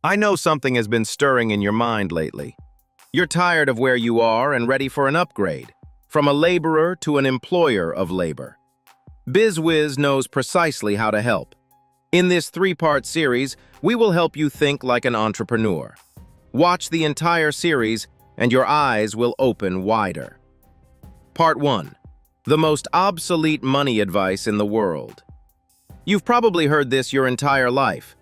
I know something has been stirring in your mind lately. You're tired of where you are and ready for an upgrade, from a laborer to an employer of labor. BizWiz knows precisely how to help. In this three-part series, we will help you think like an entrepreneur. Watch the entire series, and your eyes will open wider. Part 1. The most obsolete money advice in the world. You've probably heard this your entire life.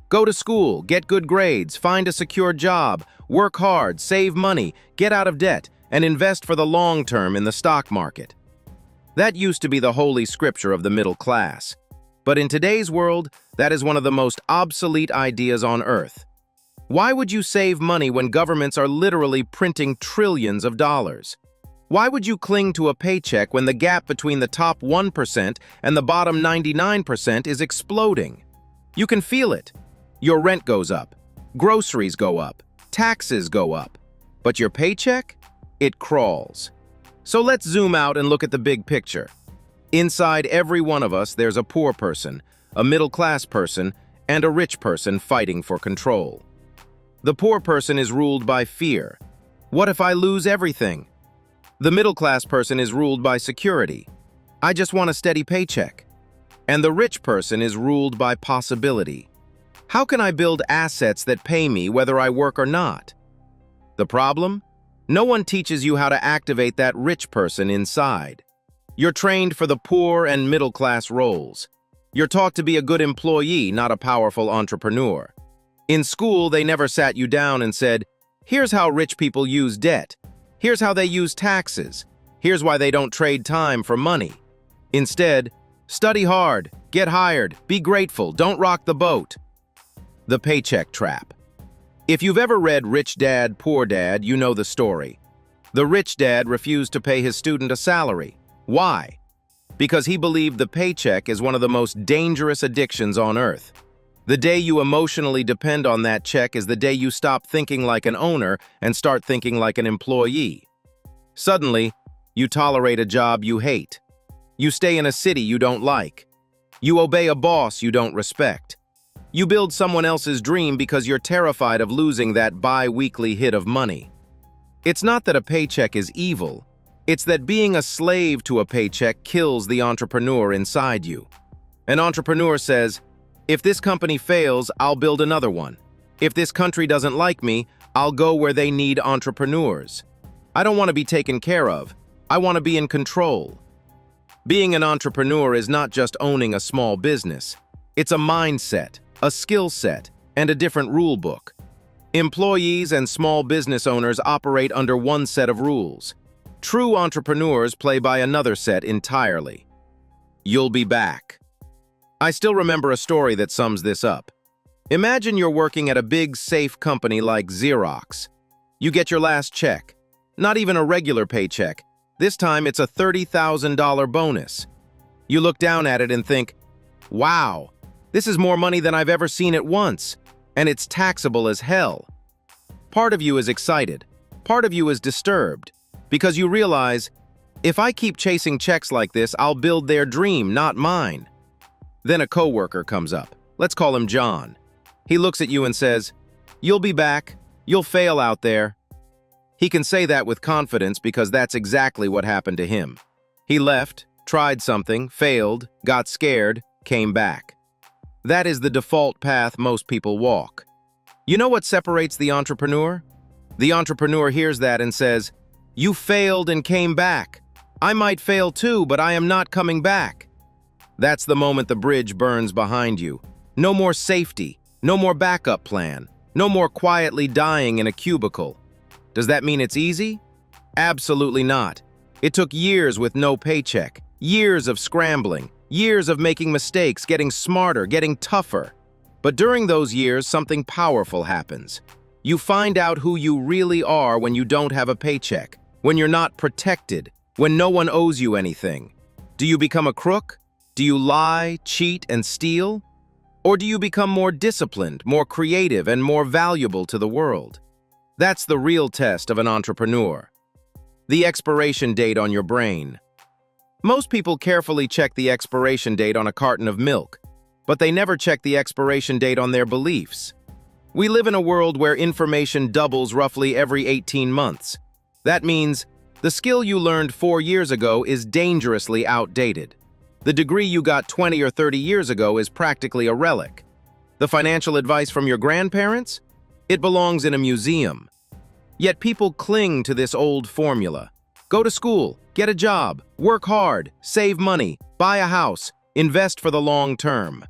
Go to school, get good grades, find a secure job, work hard, save money, get out of debt, and invest for the long term in the stock market. That used to be the holy scripture of the middle class. But in today's world, that is one of the most obsolete ideas on earth. Why would you save money when governments are literally printing trillions of dollars? Why would you cling to a paycheck when the gap between the top 1% and the bottom 99% is exploding? You can feel it. Your rent goes up, groceries go up, taxes go up, but your paycheck? It crawls. So let's zoom out and look at the big picture. Inside every one of us, there's a poor person, a middle-class person, and a rich person fighting for control. The poor person is ruled by fear. What if I lose everything? The middle-class person is ruled by security. I just want a steady paycheck. And the rich person is ruled by possibility. How can I build assets that pay me whether I work or not? The problem? No one teaches you how to activate that rich person inside. You're trained for the poor and middle-class roles. You're taught to be a good employee, not a powerful entrepreneur. In school, they never sat you down and said, "Here's how rich people use debt. Here's how they use taxes. Here's why they don't trade time for money." Instead, study hard, get hired, be grateful, don't rock the boat. The paycheck trap. If you've ever read Rich Dad, Poor Dad, you know the story. The rich dad refused to pay his student a salary. Why? Because he believed the paycheck is one of the most dangerous addictions on earth. The day you emotionally depend on that check is the day you stop thinking like an owner and start thinking like an employee. Suddenly, you tolerate a job you hate. You stay in a city you don't like. You obey a boss you don't respect. You build someone else's dream because you're terrified of losing that bi-weekly hit of money. It's not that a paycheck is evil. It's that being a slave to a paycheck kills the entrepreneur inside you. An entrepreneur says, "If this company fails, I'll build another one. If this country doesn't like me, I'll go where they need entrepreneurs. I don't want to be taken care of. I want to be in control." Being an entrepreneur is not just owning a small business. It's a mindset, a skill set, and a different rule book. Employees and small business owners operate under one set of rules. True entrepreneurs play by another set entirely. You'll be back. I still remember a story that sums this up. Imagine you're working at a big, safe company like Xerox. You get your last check. Not even a regular paycheck. This time it's a $30,000 bonus. You look down at it and think, "Wow, this is more money than I've ever seen at once, and it's taxable as hell." Part of you is excited. Part of you is disturbed, because you realize, if I keep chasing checks like this, I'll build their dream, not mine. Then a coworker comes up. Let's call him John. He looks at you and says, "You'll be back. You'll fail out there." He can say that with confidence because that's exactly what happened to him. He left, tried something, failed, got scared, came back. That is the default path most people walk. You know what separates the entrepreneur? The entrepreneur hears that and says, "You failed and came back. I might fail too, but I am not coming back." That's the moment the bridge burns behind you. No more safety, no more backup plan, no more quietly dying in a cubicle. Does that mean it's easy? Absolutely not. It took years with no paycheck, years of scrambling, years of making mistakes, getting smarter, getting tougher. But during those years, something powerful happens. You find out who you really are when you don't have a paycheck, when you're not protected, when no one owes you anything. Do you become a crook? Do you lie, cheat, and steal? Or do you become more disciplined, more creative, and more valuable to the world? That's the real test of an entrepreneur. The expiration date on your brain. Most people carefully check the expiration date on a carton of milk, but they never check the expiration date on their beliefs. We live in a world where information doubles roughly every 18 months. That means the skill you learned 4 years ago is dangerously outdated. The degree you got 20 or 30 years ago is practically a relic. The financial advice from your grandparents? It belongs in a museum. Yet people cling to this old formula. Go to school, get a job, work hard, save money, buy a house, invest for the long term.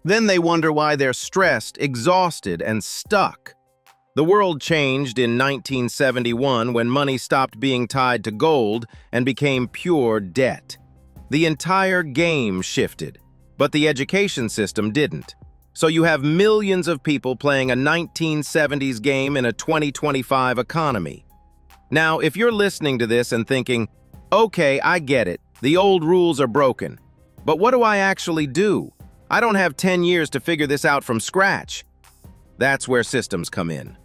Then they wonder why they're stressed, exhausted, and stuck. The world changed in 1971 when money stopped being tied to gold and became pure debt. The entire game shifted, but the education system didn't. So you have millions of people playing a 1970s game in a 2025 economy. Now, if you're listening to this and thinking, okay, I get it, the old rules are broken, but what do I actually do? I don't have 10 years to figure this out from scratch. That's where systems come in.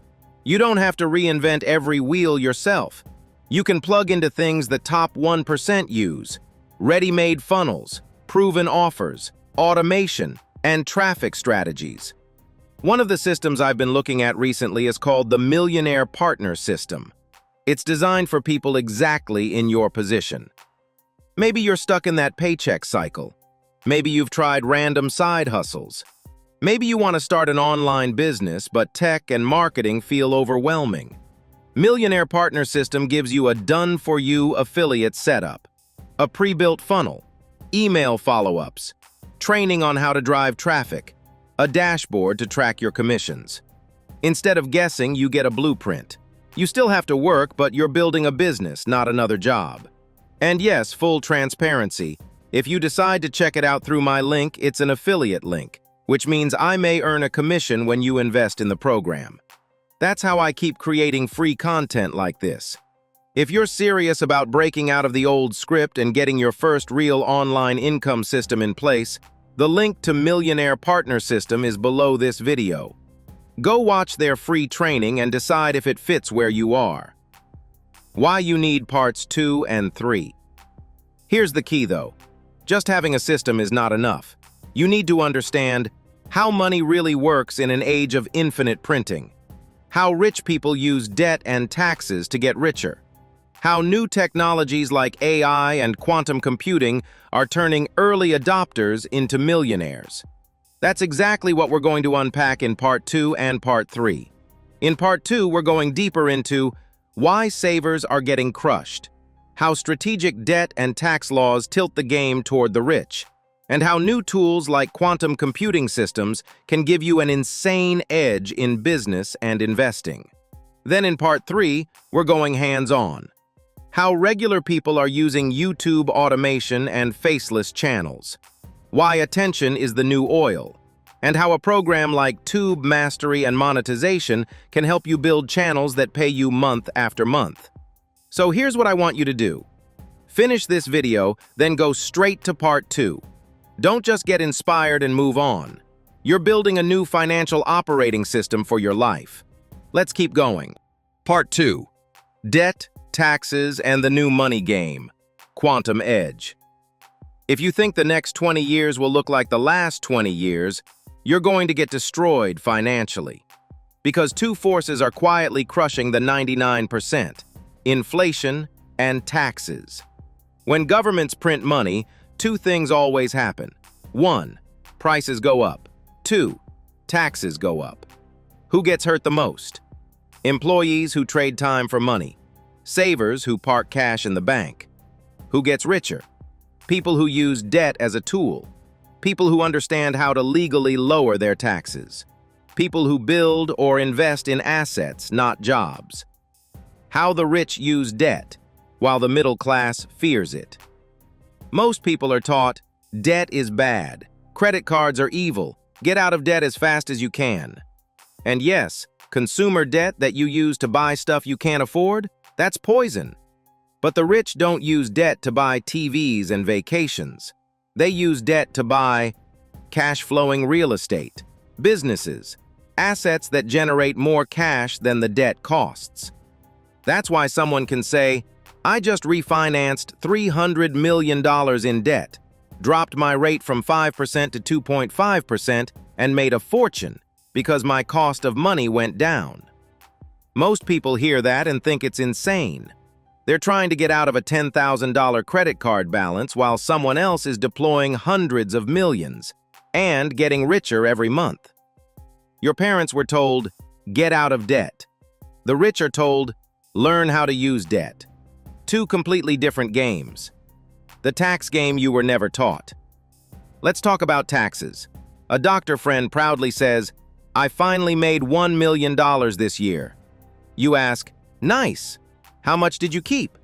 You don't have to reinvent every wheel yourself. You can plug into things the top 1% use: ready-made funnels, proven offers, automation, and traffic strategies. One of the systems I've been looking at recently is called the Millionaire Partner System. It's designed for people exactly in your position. Maybe you're stuck in that paycheck cycle. Maybe you've tried random side hustles. Maybe you want to start an online business, but tech and marketing feel overwhelming. Millionaire Partner System gives you a done-for-you affiliate setup, a pre-built funnel, email follow-ups, training on how to drive traffic, a dashboard to track your commissions. Instead of guessing, you get a blueprint. You still have to work, but you're building a business, not another job. And yes, full transparency. If you decide to check it out through my link, it's an affiliate link, which means I may earn a commission when you invest in the program. That's how I keep creating free content like this. If you're serious about breaking out of the old script and getting your first real online income system in place, the link to Millionaire Partner System is below this video. Go watch their free training and decide if it fits where you are. Why you need parts 2 and 3. Here's the key though. Just having a system is not enough. You need to understand how money really works in an age of infinite printing, how rich people use debt and taxes to get richer, how new technologies like AI and quantum computing are turning early adopters into millionaires. That's exactly what we're going to unpack in Part 2 and Part 3. In Part 2, we're going deeper into why savers are getting crushed, how strategic debt and tax laws tilt the game toward the rich, and how new tools like quantum computing systems can give you an insane edge in business and investing. Then in Part 3, we're going hands-on. How regular people are using YouTube automation and faceless channels. Why attention is the new oil. And how a program like Tube Mastery and Monetization can help you build channels that pay you month after month. So here's what I want you to do. Finish this video, then go straight to Part 2. Don't just get inspired and move on. You're building a new financial operating system for your life. Let's keep going. Part 2. Debt, taxes, and the new money game. Quantum Edge. If you think the next 20 years will look like the last 20 years, you're going to get destroyed financially. Because two forces are quietly crushing the 99%: inflation and taxes. When governments print money, two things always happen. 1. Prices go up. 2. Taxes go up. Who gets hurt the most? Employees who trade time for money. Savers who park cash in the bank. Who gets richer? People who use debt as a tool. People who understand how to legally lower their taxes. People who build or invest in assets, not jobs. How the rich use debt, while the middle class fears it. Most people are taught, debt is bad, credit cards are evil, get out of debt as fast as you can. And yes, consumer debt that you use to buy stuff you can't afford, that's poison. But the rich don't use debt to buy TVs and vacations. They use debt to buy cash-flowing real estate, businesses, assets that generate more cash than the debt costs. That's why someone can say, I just refinanced $300 million in debt, dropped my rate from 5% to 2.5%, and made a fortune because my cost of money went down. Most people hear that and think it's insane. They're trying to get out of a $10,000 credit card balance while someone else is deploying hundreds of millions and getting richer every month. Your parents were told, get out of debt. The rich are told, learn how to use debt. Two completely different games. The tax game you were never taught. Let's talk about taxes. A doctor friend proudly says, I finally made $1 million this year. You ask, nice. How much did you keep?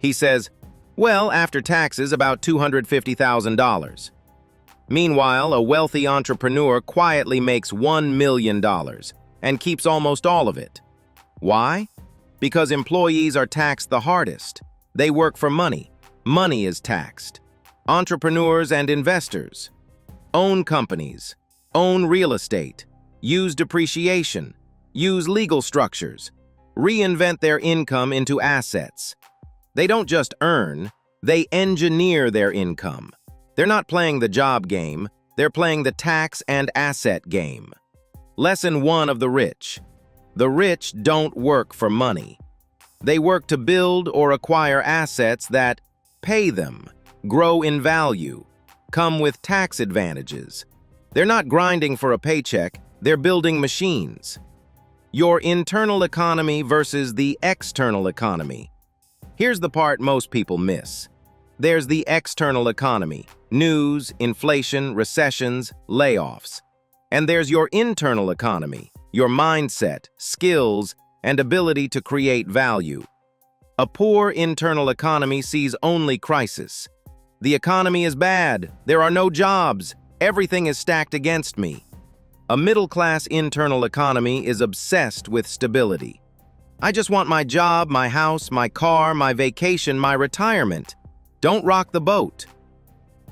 He says, well, after taxes, about $250,000. Meanwhile, a wealthy entrepreneur quietly makes $1 million and keeps almost all of it. Why? Because employees are taxed the hardest. They work for money. Money is taxed. Entrepreneurs and investors own companies, own real estate, use depreciation, use legal structures, reinvent their income into assets. They don't just earn, they engineer their income. They're not playing the job game, they're playing the tax and asset game. Lesson 1 of the rich. The rich don't work for money. They work to build or acquire assets that pay them, grow in value, come with tax advantages. They're not grinding for a paycheck, they're building machines. Your internal economy versus the external economy. Here's the part most people miss. There's the external economy, news, inflation, recessions, layoffs. And there's your internal economy, your mindset, skills, and ability to create value. A poor internal economy sees only crisis. The economy is bad, there are no jobs, everything is stacked against me. A middle-class internal economy is obsessed with stability. I just want my job, my house, my car, my vacation, my retirement. Don't rock the boat.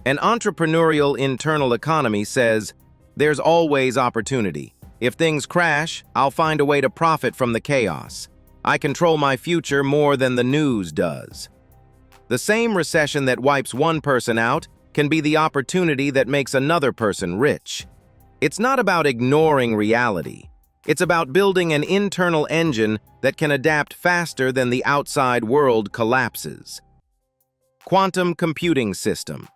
An entrepreneurial internal economy says, there's always opportunity. If things crash, I'll find a way to profit from the chaos. I control my future more than the news does. The same recession that wipes one person out can be the opportunity that makes another person rich. It's not about ignoring reality. It's about building an internal engine that can adapt faster than the outside world collapses. Quantum computing system.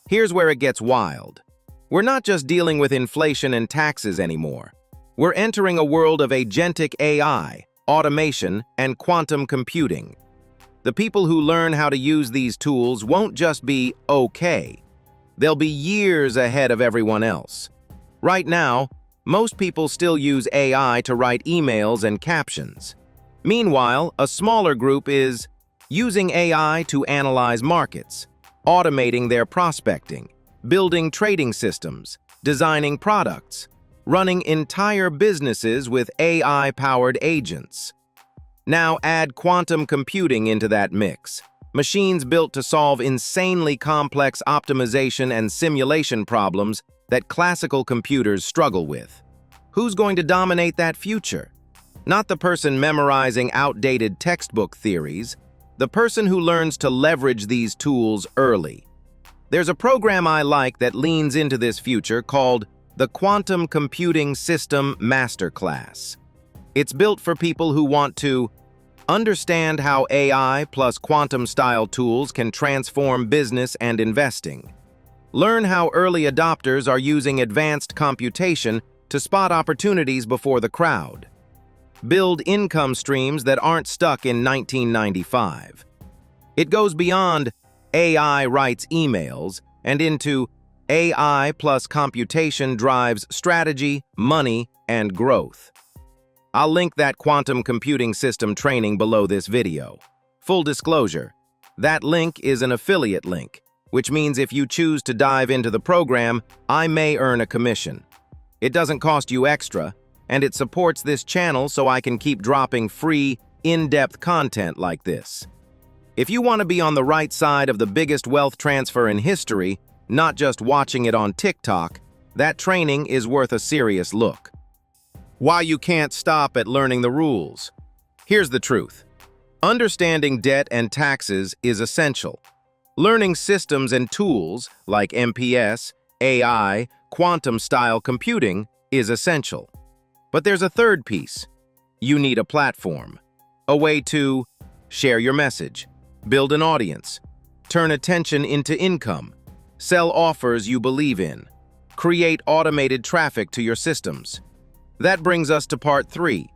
Here's where it gets wild. We're not just dealing with inflation and taxes anymore. We're entering a world of agentic AI, automation, and quantum computing. The people who learn how to use these tools won't just be okay. They'll be years ahead of everyone else. Right now, most people still use AI to write emails and captions. Meanwhile, a smaller group is using AI to analyze markets, automating their prospecting, building trading systems, designing products, running entire businesses with AI-powered agents. Now add quantum computing into that mix. Machines built to solve insanely complex optimization and simulation problems that classical computers struggle with. Who's going to dominate that future? Not the person memorizing outdated textbook theories, the person who learns to leverage these tools early. There's a program I like that leans into this future called the Quantum Computing System Masterclass. It's built for people who want to understand how AI plus quantum-style tools can transform business and investing. Learn how early adopters are using advanced computation to spot opportunities before the crowd. Build income streams that aren't stuck in 1995. It goes beyond AI writes emails and into AI plus computation drives strategy, money, and growth. I'll link that quantum computing system training below this video. Full disclosure, that link is an affiliate link, which means if you choose to dive into the program, I may earn a commission. It doesn't cost you extra, and it supports this channel so I can keep dropping free, in-depth content like this. If you want to be on the right side of the biggest wealth transfer in history, not just watching it on TikTok, that training is worth a serious look. Why you can't stop at learning the rules. Here's the truth. Understanding debt and taxes is essential. Learning systems and tools like MPS, AI, quantum-style computing is essential. But there's a third piece. You need a platform, a way to share your message, build an audience, turn attention into income, sell offers you believe in, create automated traffic to your systems. That brings us to part 3,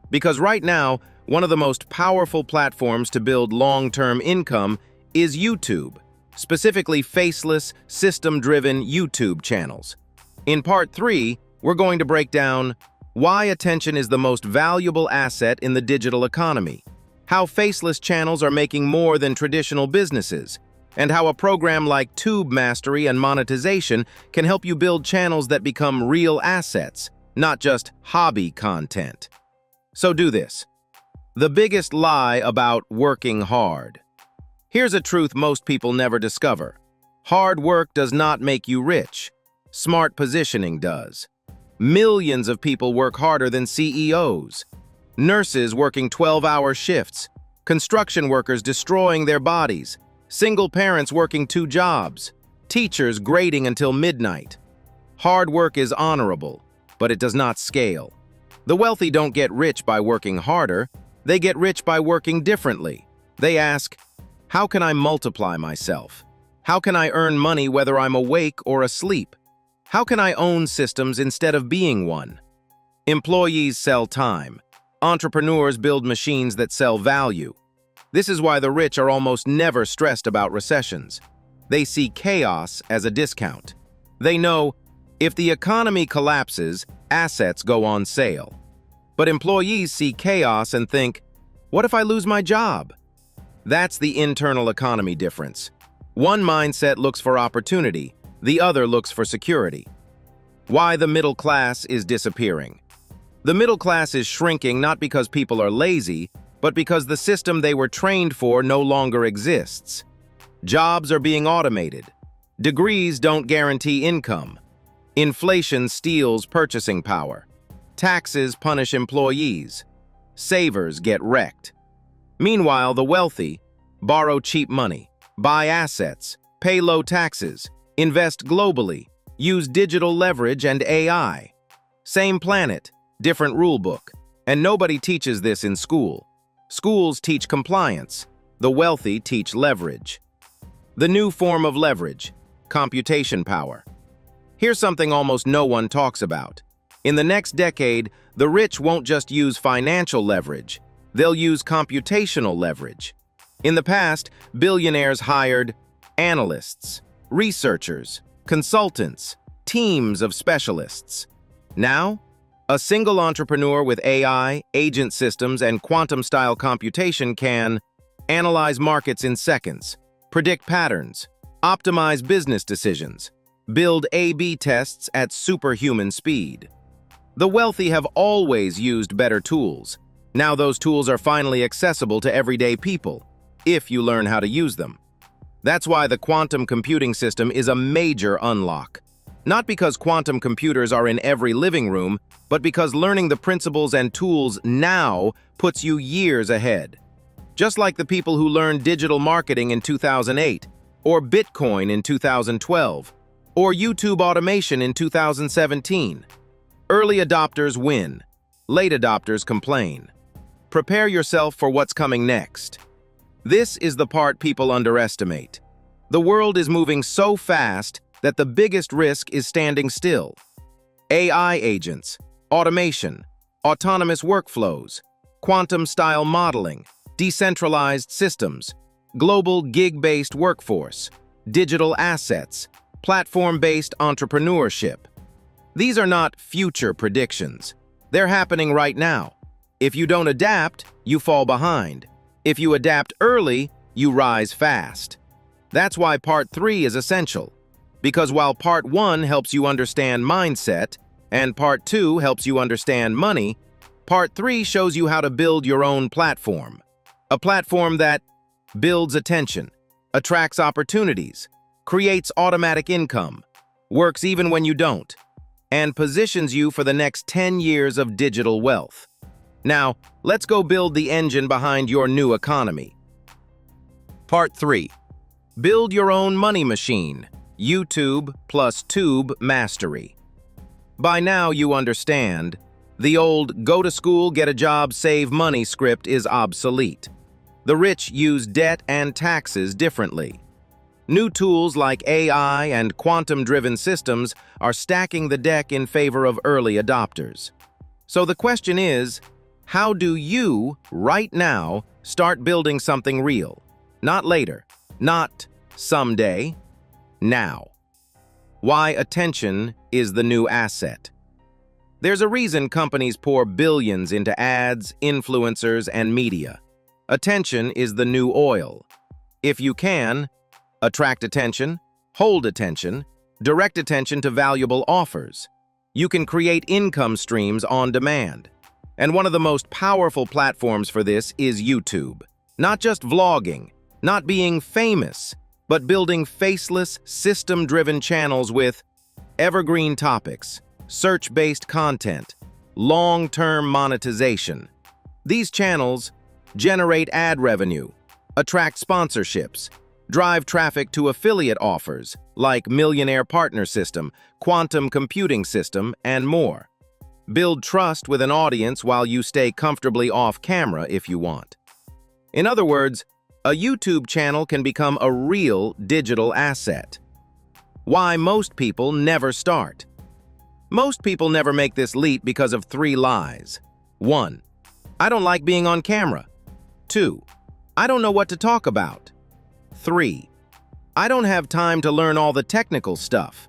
because right now, one of the most powerful platforms to build long-term income is YouTube, specifically faceless, system-driven YouTube channels. In part 3, we're going to break down why attention is the most valuable asset in the digital economy, how faceless channels are making more than traditional businesses, and how a program like Tube Mastery and monetization can help you build channels that become real assets, not just hobby content. So do this. The biggest lie about working hard. Here's a truth most people never discover. Hard work does not make you rich. Smart positioning does. Millions of people work harder than CEOs. Nurses working 12-hour shifts. Construction workers destroying their bodies. Single parents working 2 jobs. Teachers grading until midnight. Hard work is honorable, but it does not scale. The wealthy don't get rich by working harder. They get rich by working differently. They ask, how can I multiply myself? How can I earn money whether I'm awake or asleep? How can I own systems instead of being one? Employees sell time. Entrepreneurs build machines that sell value. This is why the rich are almost never stressed about recessions. They see chaos as a discount. They know, if the economy collapses, assets go on sale. But employees see chaos and think, what if I lose my job? That's the internal economy difference. One mindset looks for opportunity, the other looks for security. Why the middle class is disappearing. The middle class is shrinking not because people are lazy, but because the system they were trained for no longer exists. Jobs are being automated. Degrees don't guarantee income. Inflation steals purchasing power. Taxes punish employees. Savers get wrecked. Meanwhile, the wealthy borrow cheap money, buy assets, pay low taxes, invest globally, use digital leverage and AI. Same planet, different rulebook. And nobody teaches this in school. Schools teach compliance. The wealthy teach leverage. The new form of leverage, computation power. Here's something almost no one talks about. In the next decade, the rich won't just use financial leverage. They'll use computational leverage. In the past, billionaires hired analysts, researchers, consultants, teams of specialists. Now, a single entrepreneur with AI, agent systems, and quantum-style computation can analyze markets in seconds, predict patterns, optimize business decisions, build A/B tests at superhuman speed. The wealthy have always used better tools. Now those tools are finally accessible to everyday people, if you learn how to use them. That's why the quantum computing system is a major unlock. Not because quantum computers are in every living room, but because learning the principles and tools now puts you years ahead. Just like the people who learned digital marketing in 2008, or Bitcoin in 2012, or YouTube automation in 2017. Early adopters win. Late adopters complain. Prepare yourself for what's coming next. This is the part people underestimate. The world is moving so fast that the biggest risk is standing still. AI agents, automation, autonomous workflows, quantum-style modeling, decentralized systems, global gig-based workforce, digital assets, platform-based entrepreneurship. These are not future predictions. They're happening right now. If you don't adapt, you fall behind. If you adapt early, you rise fast. That's why Part 3 is essential. Because while Part 1 helps you understand mindset, and Part 2 helps you understand money, Part 3 shows you how to build your own platform. A platform that builds attention, attracts opportunities, creates automatic income, works even when you don't, and positions you for the next 10 years of digital wealth. Now, let's go build the engine behind your new economy. Part 3. Build your own money machine. YouTube plus Tube Mastery. By now you understand, the old go to school, get a job, save money script is obsolete. The rich use debt and taxes differently. New tools like AI and quantum-driven systems are stacking the deck in favor of early adopters. So the question is, how do you, right now, start building something real? Not later, not someday, now. Why attention is the new asset. There's a reason companies pour billions into ads, influencers, and media. Attention is the new oil. If you can, attract attention, hold attention, direct attention to valuable offers. You can create income streams on demand. And one of the most powerful platforms for this is YouTube. Not just vlogging, not being famous, but building faceless, system-driven channels with evergreen topics, search-based content, long-term monetization. These channels generate ad revenue, attract sponsorships, drive traffic to affiliate offers like Millionaire Partner System, Quantum Computing System, and more. Build trust with an audience while you stay comfortably off camera if you want. In other words, a YouTube channel can become a real digital asset. Why most people never start. Most people never make this leap because of 3 lies. 1. I don't like being on camera. 2. I don't know what to talk about. 3. I don't have time to learn all the technical stuff.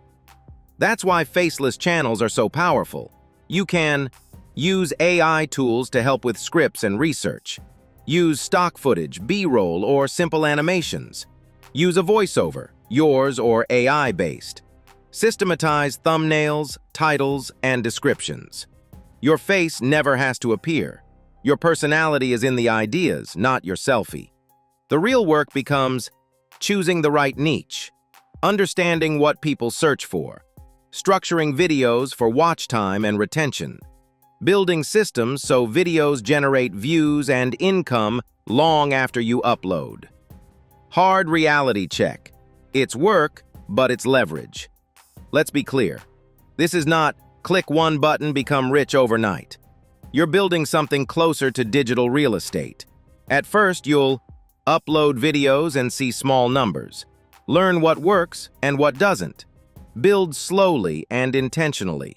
That's why faceless channels are so powerful. You can use AI tools to help with scripts and research. Use stock footage, B-roll, or simple animations. Use a voiceover, yours or AI-based. Systematize thumbnails, titles, and descriptions. Your face never has to appear. Your personality is in the ideas, not your selfie. The real work becomes choosing the right niche, understanding what people search for, structuring videos for watch time and retention, building systems so videos generate views and income long after you upload. Hard reality check. It's work, but it's leverage. Let's be clear. This is not click one button, become rich overnight. You're building something closer to digital real estate. At first, you'll upload videos and see small numbers. Learn what works and what doesn't. Build slowly and intentionally.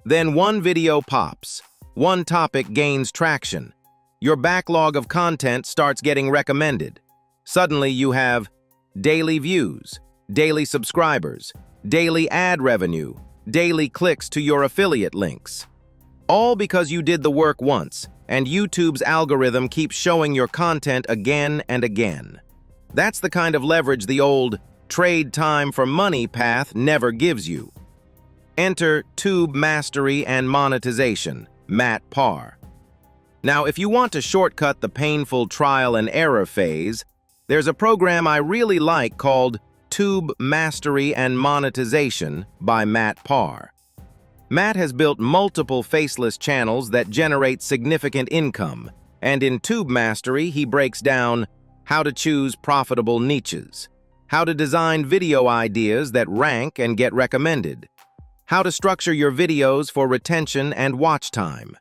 Then one video pops. One topic gains traction. Your backlog of content starts getting recommended. Suddenly you have daily views, daily subscribers, daily ad revenue, daily clicks to your affiliate links. All because you did the work once, and YouTube's algorithm keeps showing your content again and again. That's the kind of leverage the old trade time for money path never gives you. Enter Tube Mastery and Monetization, Matt Parr. Now, if you want to shortcut the painful trial and error phase, there's a program I really like called Tube Mastery and Monetization by Matt Parr. Matt has built multiple faceless channels that generate significant income, and in Tube Mastery, he breaks down how to choose profitable niches, how to design video ideas that rank and get recommended, how to structure your videos for retention and watch time,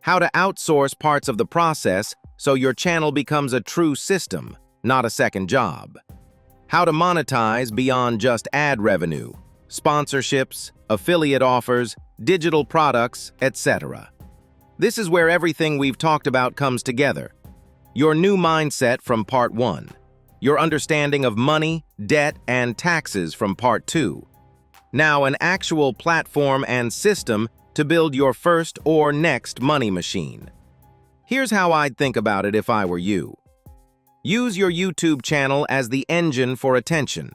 how to outsource parts of the process so your channel becomes a true system, not a second job, how to monetize beyond just ad revenue, sponsorships, affiliate offers, digital products, etc. This is where everything we've talked about comes together. Your new mindset from Part 1. Your understanding of money, debt, and taxes from Part 2. Now an actual platform and system to build your first or next money machine. Here's how I'd think about it if I were you. Use your YouTube channel as the engine for attention.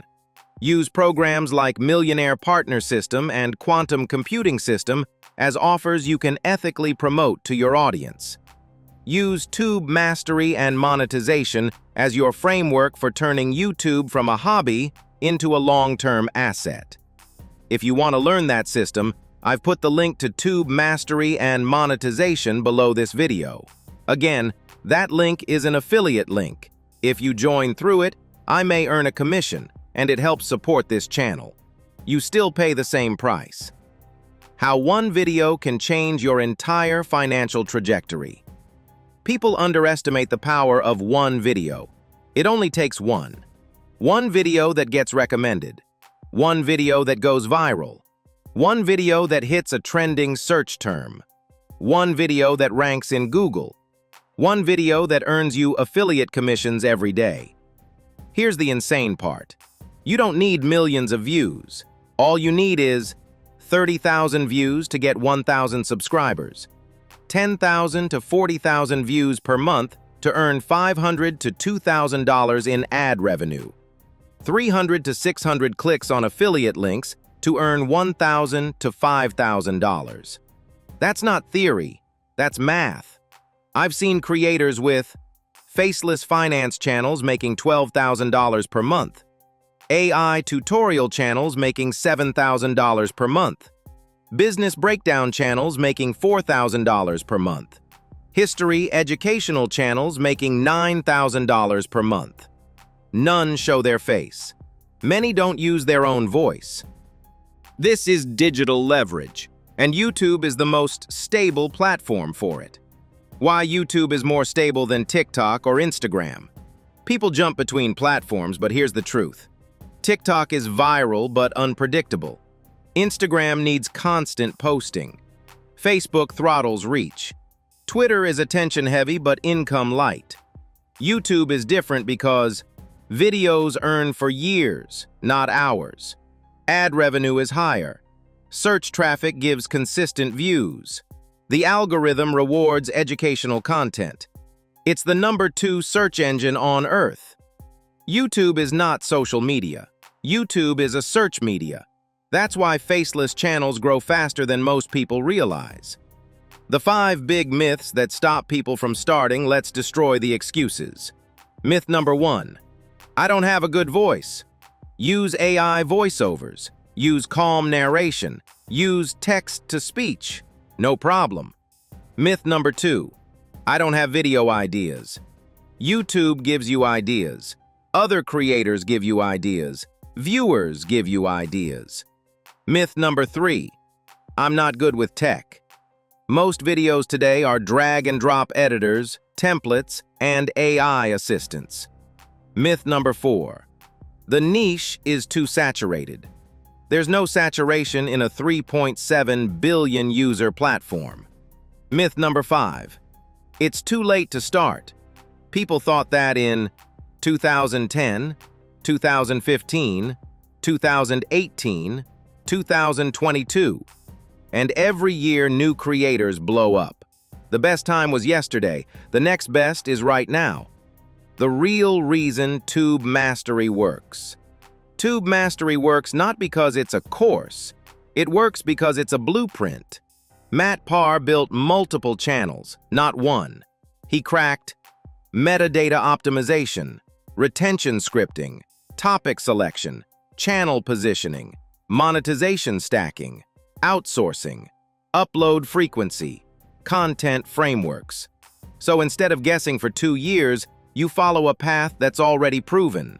Use programs like Millionaire Partner System and Quantum Computing System as offers you can ethically promote to your audience. Use Tube Mastery and Monetization as your framework for turning YouTube from a hobby into a long-term asset. If you want to learn that system, I've put the link to Tube Mastery and Monetization below this video. Again, that link is an affiliate link. If you join through it, I may earn a commission, and it helps support this channel. You still pay the same price. How one video can change your entire financial trajectory. People underestimate the power of one video. It only takes one. One video that gets recommended. One video that goes viral. One video that hits a trending search term. One video that ranks in Google. One video that earns you affiliate commissions every day. Here's the insane part. You don't need millions of views. All you need is 30,000 views to get 1,000 subscribers, 10,000 to 40,000 views per month to earn $500 to $2,000 in ad revenue, 300 to 600 clicks on affiliate links to earn $1,000 to $5,000. That's not theory, that's math. I've seen creators with faceless finance channels making $12,000 per month, AI tutorial channels making $7,000 per month, business breakdown channels making $4,000 per month, history educational channels making $9,000 per month. None show their face. Many don't use their own voice. This is digital leverage, and YouTube is the most stable platform for it. Why YouTube is more stable than TikTok or Instagram? People jump between platforms, but here's the truth. TikTok is viral but unpredictable. Instagram needs constant posting. Facebook throttles reach. Twitter is attention-heavy but income-light. YouTube is different because videos earn for years, not hours. Ad revenue is higher. Search traffic gives consistent views. The algorithm rewards educational content. It's the #2 search engine on Earth. YouTube is not social media. YouTube is a search media. That's why faceless channels grow faster than most people realize. The 5 big myths that stop people from starting. Let's destroy the excuses. Myth number 1. I don't have a good voice. Use AI voiceovers. Use calm narration. Use text-to-speech. No problem. Myth number 2. I don't have video ideas. YouTube gives you ideas. Other creators give you ideas. Viewers give you ideas. Myth number 3. I'm not good with tech. Most videos today are drag-and-drop editors, templates, and AI assistants. Myth number 4. The niche is too saturated. There's no saturation in a 3.7 billion user platform. Myth number 5. It's too late to start. People thought that in 2010, 2015, 2018, 2022. And every year new creators blow up. The best time was yesterday. The next best is right now. The real reason Tube Mastery works. Tube Mastery works not because it's a course. It works because it's a blueprint. Matt Parr built multiple channels, not one. He cracked metadata optimization, retention scripting, topic selection, channel positioning, monetization stacking, outsourcing, upload frequency, content frameworks. So instead of guessing for 2 years, you follow a path that's already proven.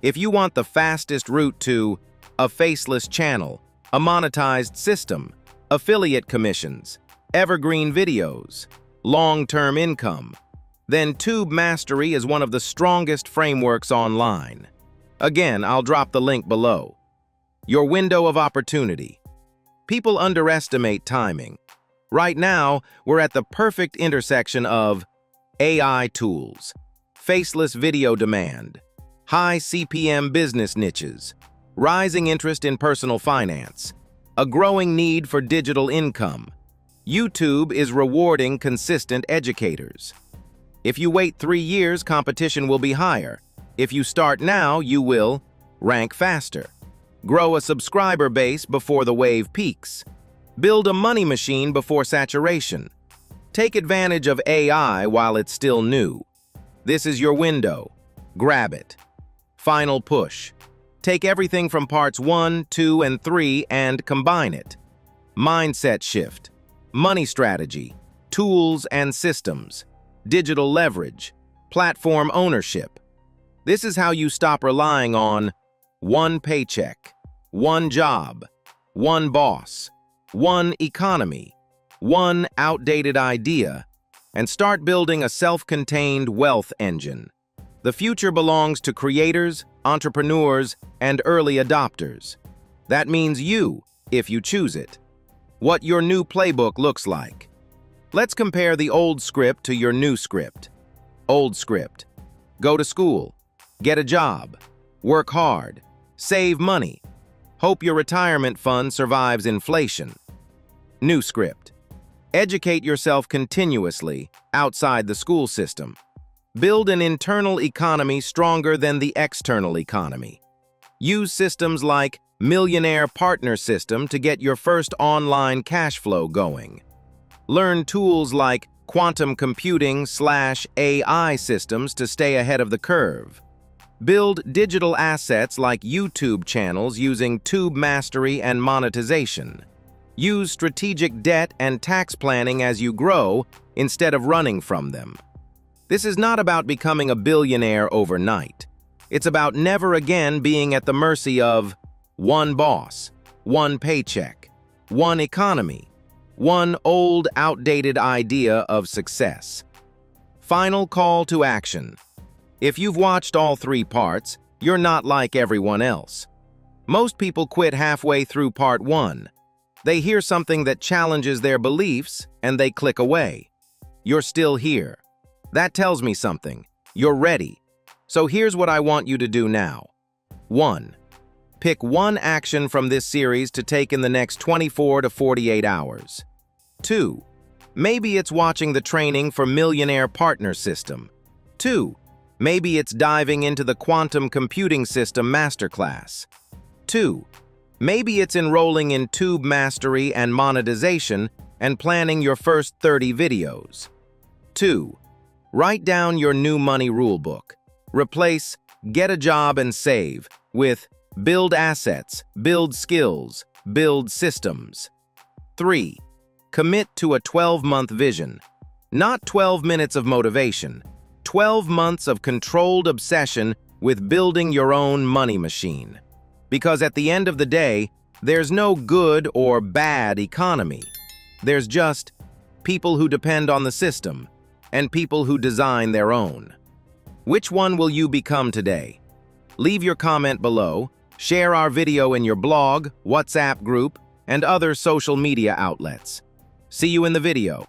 If you want the fastest route to a faceless channel, a monetized system, affiliate commissions, evergreen videos, long-term income, then Tube Mastery is one of the strongest frameworks online. Again, I'll drop the link below. Your window of opportunity. People underestimate timing. Right now, we're at the perfect intersection of AI tools, faceless video demand, high CPM business niches, rising interest in personal finance, a growing need for digital income. YouTube is rewarding consistent educators. If you wait 3 years, competition will be higher. If you start now, you will rank faster, grow a subscriber base before the wave peaks, build a money machine before saturation, take advantage of AI while it's still new. This is your window. Grab it. Final push. Take everything from parts 1, 2, and 3 and combine it. Mindset shift, money strategy, tools and systems, digital leverage, platform ownership. This is how you stop relying on one paycheck, one job, one boss, one economy, one outdated idea, and start building a self-contained wealth engine. The future belongs to creators, entrepreneurs, and early adopters. That means you, if you choose it. What your new playbook looks like. Let's compare the old script to your new script. Old script. Go to school. Get a job. Work hard. Save money. Hope your retirement fund survives inflation. New script. Educate yourself continuously outside the school system. Build an internal economy stronger than the external economy. Use systems like Millionaire Partner System to get your first online cash flow going. Learn tools like quantum computing/AI systems to stay ahead of the curve. Build digital assets like YouTube channels using tube mastery and monetization. Use strategic debt and tax planning as you grow instead of running from them. This is not about becoming a billionaire overnight. It's about never again being at the mercy of one boss, one paycheck, one economy, one old, outdated idea of success. Final call to action. If you've watched all 3 parts, you're not like everyone else. Most people quit halfway through part 1. They hear something that challenges their beliefs and they click away. You're still here. That tells me something. You're ready. So here's what I want you to do now. 1. Pick one action from this series to take in the next 24 to 48 hours. 2. Maybe it's watching the training for Millionaire Partner System. 2. Maybe it's diving into the Quantum Computing System Masterclass. 2. Maybe it's enrolling in Tube Mastery and Monetization and planning your first 30 videos. 2. Write down your new money rulebook. Replace "get a job and save" with "build assets, build skills, build systems." 3. Commit to a 12-month vision. Not 12 minutes of motivation. 12 months of controlled obsession with building your own money machine. Because at the end of the day, there's no good or bad economy. There's just people who depend on the system and people who design their own. Which one will you become today? Leave your comment below, share our video in your blog, WhatsApp group, and other social media outlets. See you in the video.